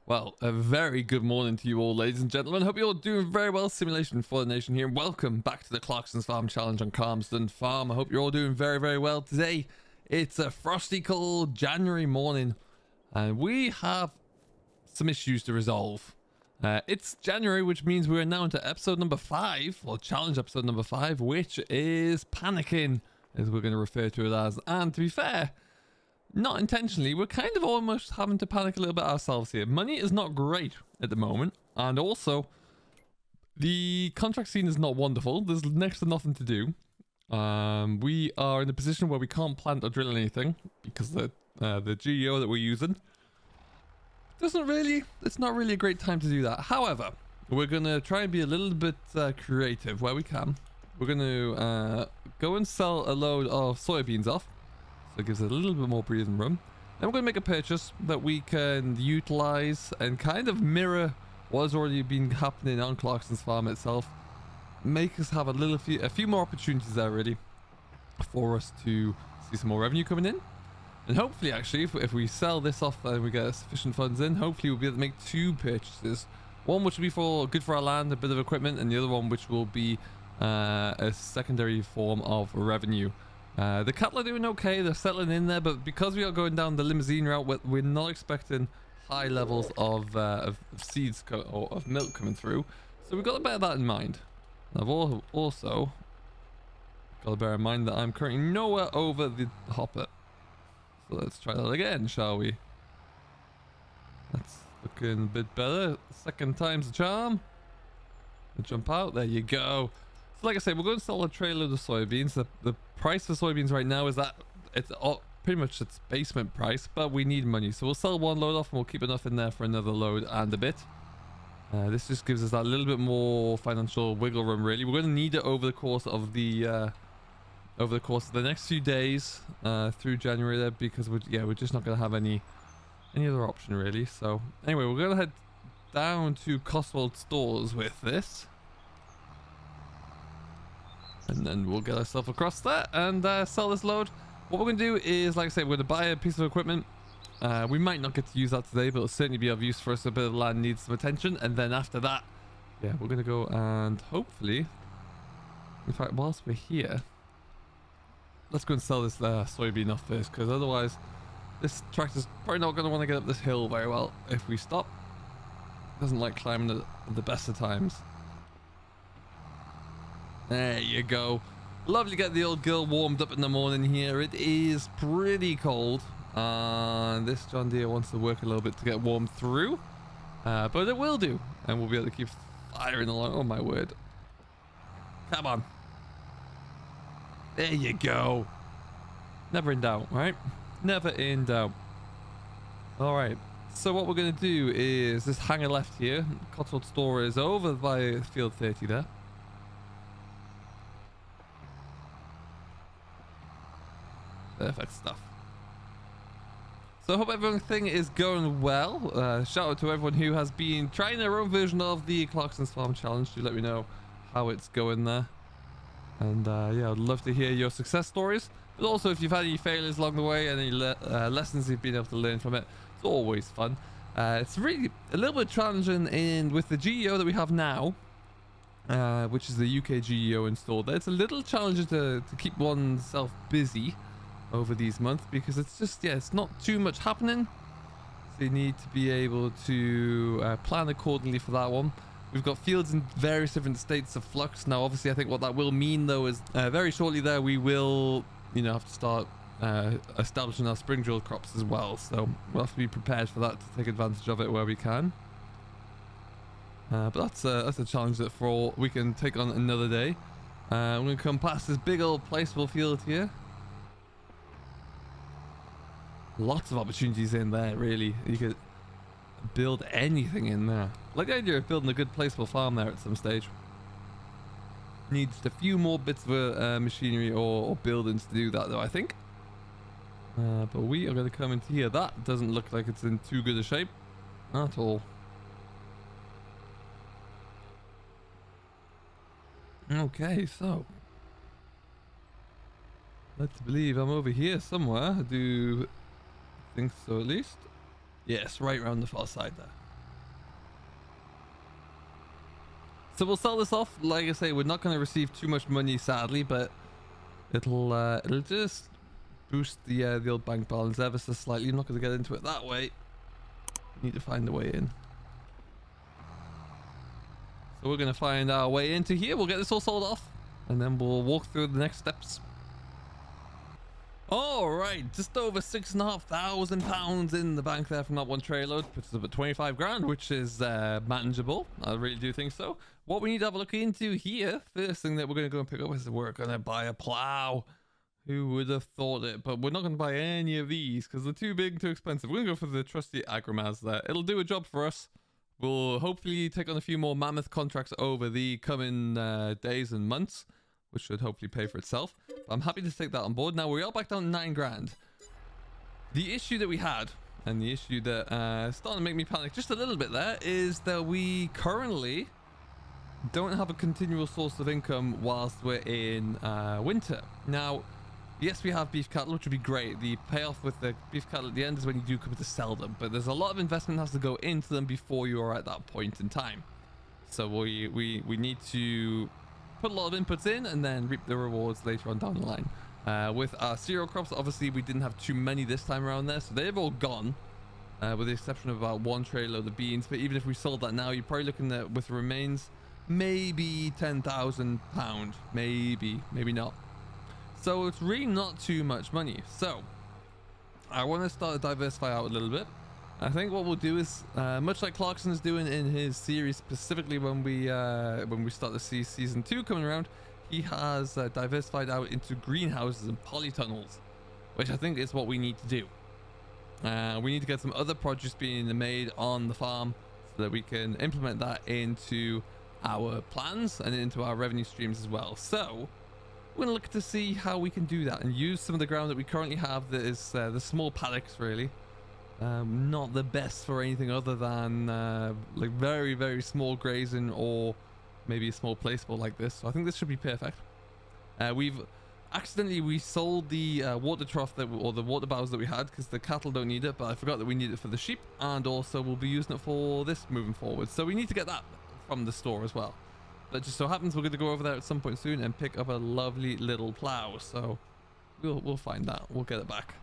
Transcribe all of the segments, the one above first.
Well, a very good morning to you all, ladies and gentlemen. Hope you're all doing very well. Simulation for the Nation here. Welcome back to the Clarkson's Farm Challenge on Calmsden Farm. I hope you're all doing very, very well today. It's a frosty, cold January morning, and we have some issues to resolve. It's January, which means we're now into episode number 5, or challenge episode number 5, which is panicking, as we're going to refer to it as. And to be fair, not intentionally, we're kind of almost having to panic a little bit ourselves here. Money is not great at the moment, and also the contract scene is not wonderful. There's next to nothing to do. We are in a position where we can't plant or drill anything because the GEO that we're using it's not really a great time to do that. However, we're gonna try and be a little bit creative where we can. We're gonna go and sell a load of soybeans off. So it gives it a little bit more breathing room. Then we're going to make a purchase that we can utilize and kind of mirror what has already been happening on Clarkson's farm itself. Make us have a few more opportunities there, really, for us to see some more revenue coming in. And hopefully, actually, if we sell this off and we get sufficient funds in, hopefully we'll be able to make 2 purchases. One which will be good for our land, a bit of equipment, and the other one which will be a secondary form of revenue. The cattle are doing okay, they're settling in there, but because we are going down the limousine route, we're not expecting high levels of seeds or of milk coming through. So we've got to bear that in mind. I've also got to bear in mind that I'm currently nowhere over the hopper. So let's try that again, shall we? That's looking a bit better. Second time's the charm. Jump out, there you go. Like I said, we're going to sell a trailer of soybeans. The price for soybeans right now is that it's pretty much its basement price, but we need money, so we'll sell one load off and we'll keep enough in there for another load and a bit. This just gives us that little bit more financial wiggle room, really. We're going to need it over the course of the next few days through January there, because we're just not going to have any other option, really. So anyway, we're going to head down to Cotswold stores with this. And then we'll get ourselves across there and sell this load. What we're going to do is, like I said, we're going to buy a piece of equipment. We might not get to use that today, but it'll certainly be of use for us. A bit of land needs some attention. And then after that, yeah, we're going to go and hopefully, in fact, whilst we're here, let's go and sell this soybean off first, because otherwise this tractor's probably not going to want to get up this hill very well if we stop. It doesn't like climbing at the best of times. There you go. Lovely to get the old girl warmed up in the morning here. It is pretty cold. And this John Deere wants to work a little bit to get warmed through. But it will do. And we'll be able to keep firing along. Oh my word. Come on. There you go. Never in doubt, right? Never in doubt. Alright. So what we're going to do is this hangar left here. Cotswold store is over by field 30 there. Perfect stuff. So I hope everything is going well. Shout out to everyone who has been trying their own version of the Clarkson's Farm Challenge. Do let me know how it's going there. And yeah, I'd love to hear your success stories. But also if you've had any failures along the way and any lessons you've been able to learn from it. It's always fun. It's really a little bit challenging with the GEO that we have now. Which is the UK GEO installed there. It's a little challenging to keep oneself busy over these months, because it's just, it's not too much happening, so you need to be able to plan accordingly for that one. We've got fields in various different states of flux now. Obviously, I think what that will mean though is very shortly there we will have to start establishing our spring drill crops as well, so we'll have to be prepared for that to take advantage of it where we can. But that's a challenge that we can take on another day. We're going to come past this big old placeable field here. Lots of opportunities in there, really. You could build anything in there. Like the idea of building a good placeable farm there at some stage. Needs a few more bits of machinery or buildings to do that though, I think. But we are going to come into here. That doesn't look like it's in too good a shape at all. Okay, so let's believe I'm over here somewhere. I do think so, at least. Yes, right around the far side there. So we'll sell this off. Like I say, we're not going to receive too much money, sadly, but it'll just boost the old bank balance ever so slightly. I'm not going to get into it that way. Need to find a way in. So we're going to find our way into here. We'll get this all sold off, and then we'll walk through the next steps. All right, just over £6,500 in the bank there from that one trade load, puts us up at 25 grand, which is manageable. I really do think so. What we need to have a look into here, first thing that we're going to go and pick up is we're going to buy a plow. Who would have thought it? But we're not going to buy any of these because they're too big, too expensive. We're going to go for the trusty Agromaz there. It'll do a job for us. We'll hopefully take on a few more mammoth contracts over the coming days and months, which should hopefully pay for itself. But I'm happy to take that on board. Now, we are back down to 9 grand. The issue that we had, and the issue that starting to make me panic just a little bit there, is that we currently don't have a continual source of income whilst we're in winter. Now, yes, we have beef cattle, which would be great. The payoff with the beef cattle at the end is when you do come to sell them. But there's a lot of investment that has to go into them before you are at that point in time. So we need to put a lot of inputs in and then reap the rewards later on down the line. With our cereal crops, obviously we didn't have too many this time around there, so they've all gone, with the exception of about 1 tray load of beans. But even if we sold that now, you're probably looking at, with remains, maybe £10,000, maybe not. So it's really not too much money. So I want to start to diversify out a little bit. I think what we'll do is, much like Clarkson is doing in his series, specifically when we start to see season 2 coming around, he has diversified out into greenhouses and polytunnels, which I think is what we need to do. We need to get some other produce being made on the farm so that we can implement that into our plans and into our revenue streams as well. So we're going to look to see how we can do that and use some of the ground that we currently have that is the small paddocks, really. Not the best for anything other than like very, very small grazing or maybe a small placeable like this. So I think this should be perfect. We sold the water trough or the water bowels that we had because the cattle don't need it, but I forgot that we need it for the sheep, and also we'll be using it for this moving forward. So we need to get that from the store as well. But just so happens we're going to go over there at some point soon and pick up a lovely little plow. So we'll find that. We'll get it back.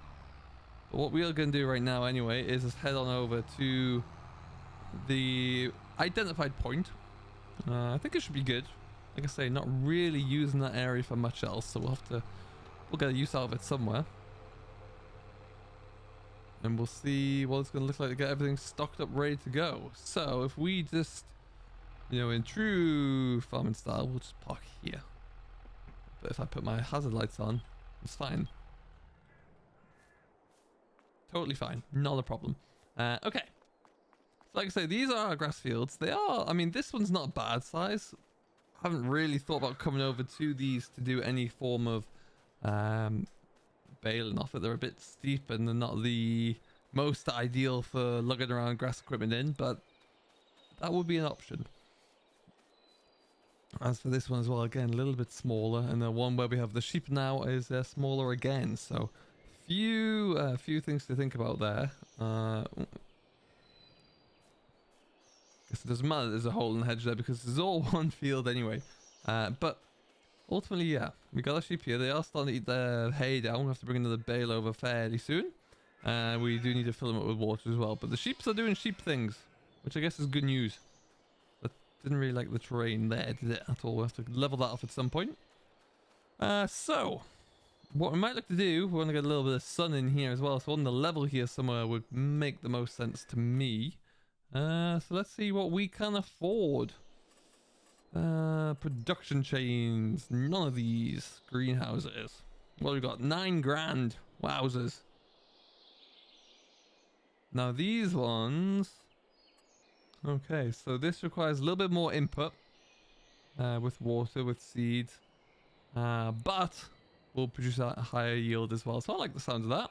But what we are going to do right now anyway is just head on over to the identified point. I think it should be good. Like I say, not really using that area for much else, so we'll get a use out of it somewhere. And we'll see what it's going to look like to get everything stocked up, ready to go. So if we just, in true farming style, we'll just park here. But if I put my hazard lights on, it's fine. Totally fine. Not a problem. Okay. So like I say, these are our grass fields. They are, I mean, this one's not a bad size. I haven't really thought about coming over to these to do any form of baling off it. They're a bit steep and they're not the most ideal for lugging around grass equipment in, but that would be an option. As for this one as well, again, a little bit smaller, and the one where we have the sheep now is smaller again. So few things to think about there. Guess it doesn't matter there's a hole in the hedge there because it's all one field anyway. But ultimately, yeah, we got our sheep here. They are starting to eat their hay down. We have to bring another bale over fairly soon. We do need to fill them up with water as well. But the sheep are doing sheep things, which I guess is good news. But didn't really like the terrain there, did it, at all? We have to level that off at some point. So what we might look to do, we want to get a little bit of sun in here as well. So on the level here somewhere would make the most sense to me. So let's see what we can afford. Production chains. None of these. Greenhouses. What have we got? 9 grand. Wowzers. Now these ones. Okay, so this requires a little bit more input. With water, with seeds. But will produce a higher yield as well. So I like the sound of that.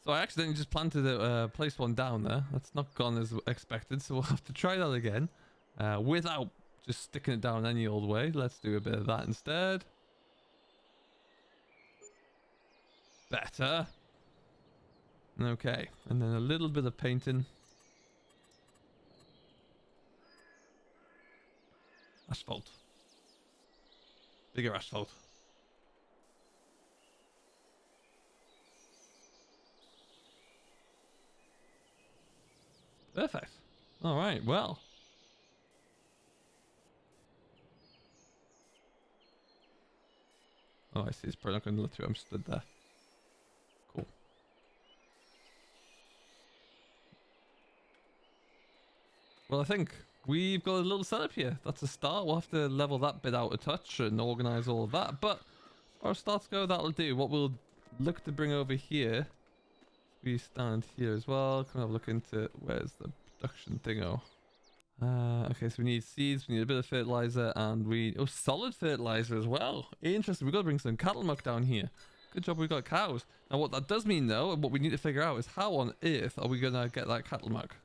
So I accidentally just planted placed one down there. That's not gone as expected, so we'll have to try that again. Without just sticking it down any old way. Let's do a bit of that instead. Better. Okay, and then a little bit of painting. Asphalt. Bigger asphalt. Perfect. All right, well. Oh, I see. It's probably not going to let you. I'm stood there. Cool. Well, I think we've got a little setup here. That's a start. We'll have to level that bit out a touch and organize all of that. But as far as starts go, that'll do. What we'll look to bring over here. We stand here as well. Come have a look into where's the production thingo. Okay, so we need seeds, we need a bit of fertilizer, and solid fertilizer as well. Interesting. We've got to bring some cattle muck down here. Good job we've got cows. Now what that does mean though, and what we need to figure out is how on earth are we gonna get that cattle muck?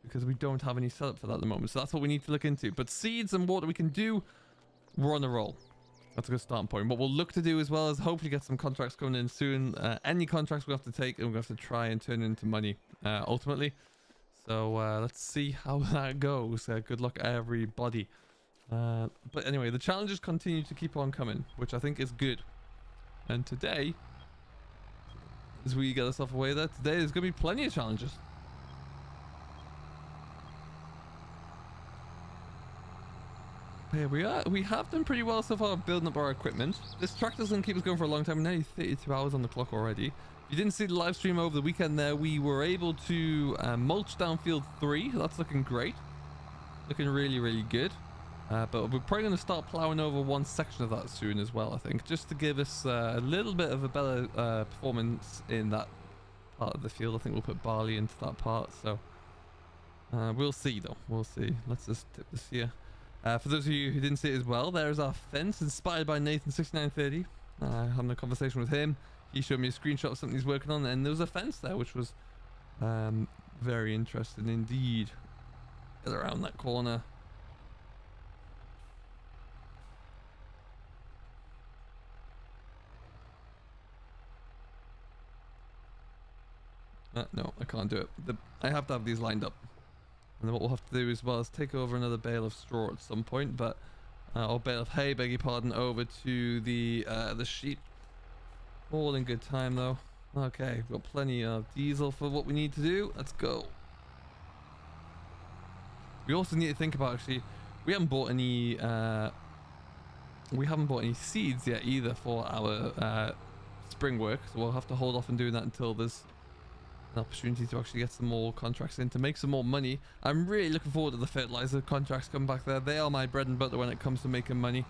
Because we don't have any setup for that at the moment. So that's what we need to look into. But seeds and water we can do, we're on a roll. That's a good starting point. What we'll look to do as well is hopefully get some contracts coming in soon. Any contracts we have to take and we have to try and turn into money ultimately. So let's see how that goes. Good luck everybody. But anyway, the challenges continue to keep on coming, which I think is good. And today, as we get ourselves away there, today there's going to be plenty of challenges. Here we are. We have done pretty well so far building up our equipment. This tractor's going to keep us going for a long time. We're nearly 32 hours on the clock already. If you didn't see the live stream over the weekend there, we were able to mulch down field 3. That's looking great. Looking really, really good. But we're probably going to start plowing over one section of that soon as well, I think. Just to give us a little bit of a better performance in that part of the field. I think we'll put barley into that part. So we'll see though. We'll see. Let's just tip this here. For those of you who didn't see it as well, there's our fence inspired by Nathan6930. Having a conversation with him. He showed me a screenshot of something he's working on, and there was a fence there, which was very interesting indeed. Get around that corner. No, I can't do it. I have to have these lined up. And then what we'll have to do as well is take over another bale of straw at some point, but or bale of hay, beg your pardon, over to the sheep. All in good time though. Okay, we've got plenty of diesel for what we need to do. Let's go. We also need to think about actually, we haven't bought any seeds yet either for our spring work, so we'll have to hold off on doing that until there's an opportunity to actually get some more contracts in to make some more money. I'm really looking forward to the fertilizer contracts coming back there. They are my bread and butter when it comes to making money.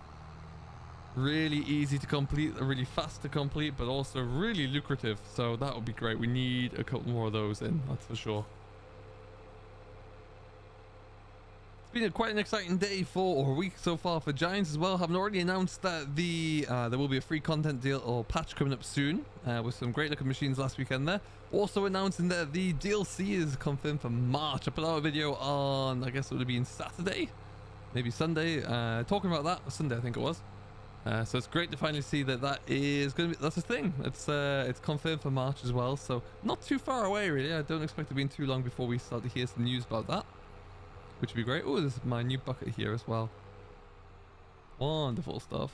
Really easy to complete, really fast to complete, but also really lucrative. So that would be great. We need a couple more of those in, that's for sure. It's been quite an exciting day or week so far for Giants as well. Having already announced that there will be a free content deal or patch coming up soon with some great looking machines last weekend there. Also announcing that the DLC is confirmed for March. I put out a video on, I guess it would have been Saturday, maybe Sunday, talking about that. Sunday I think it was. So it's great to finally see that is going to be, that's a thing. It's confirmed for March as well, so not too far away really. I don't expect it to be too long before we start to hear some news about that, which would be great. Oh, there's my new bucket here as well. Wonderful stuff.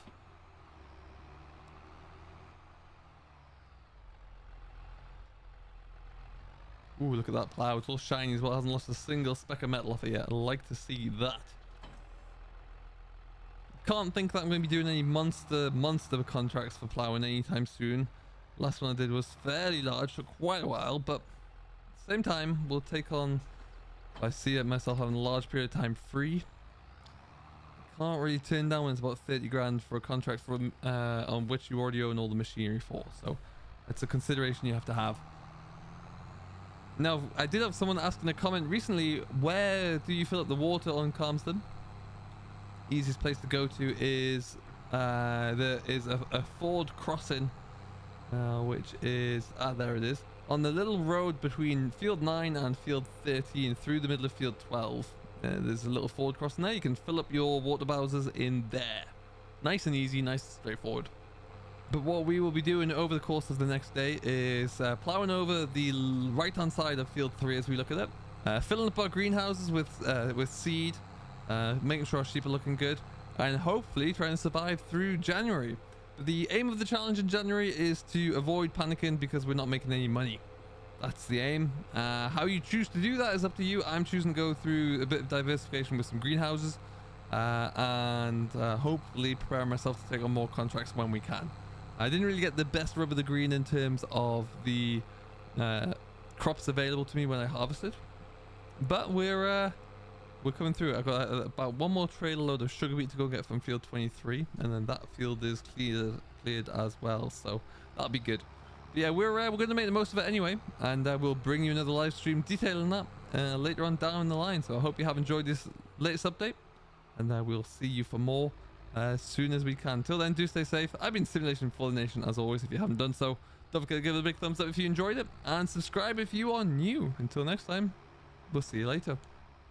Ooh, look at that plow. It's all shiny as well. It hasn't lost a single speck of metal off it yet. I'd like to see that. Can't think that I'm going to be doing any monster contracts for plowing anytime soon. Last one I did was fairly large, took quite a while, but at the same time, we'll take on, I see it myself having a large period of time free. Can't really turn down when it's about 30 grand for a contract for, on which you already own all the machinery for. So it's a consideration you have to have. Now, I did have someone asking a comment recently, where do you fill up the water on Calmsden? Easiest place to go to is there is a ford crossing, which is there it is, on the little road between field 9 and field 13 through the middle of field 12. There's a little ford crossing there. You can fill up your water bowsers in there. Nice and easy, nice and straightforward. But what we will be doing over the course of the next day is plowing over the right hand side of field 3 as we look at it, filling up our greenhouses with seed. making sure our sheep are looking good, and hopefully trying to survive through January. The aim of the challenge in January is to avoid panicking because we're not making any money. That's the aim. How you choose to do that is up to you. I'm choosing to go through a bit of diversification with some greenhouses, and hopefully prepare myself to take on more contracts when we can. I didn't really get the best rub of the green in terms of the crops available to me when I harvested, but we're coming through. I've got about one more trailer load of sugar beet to go get from field 23, and then that field is cleared as well, so that'll be good. But yeah, we're going to make the most of it anyway, and we'll bring you another live stream detailing that later on down the line. So I hope you have enjoyed this latest update, and we'll see you for more as soon as we can. Till then, do stay safe. I've been Simulation for the Nation as always. If you haven't done so, don't forget to give it a big thumbs up if you enjoyed it, and subscribe if you are new. Until next time, we'll see you later.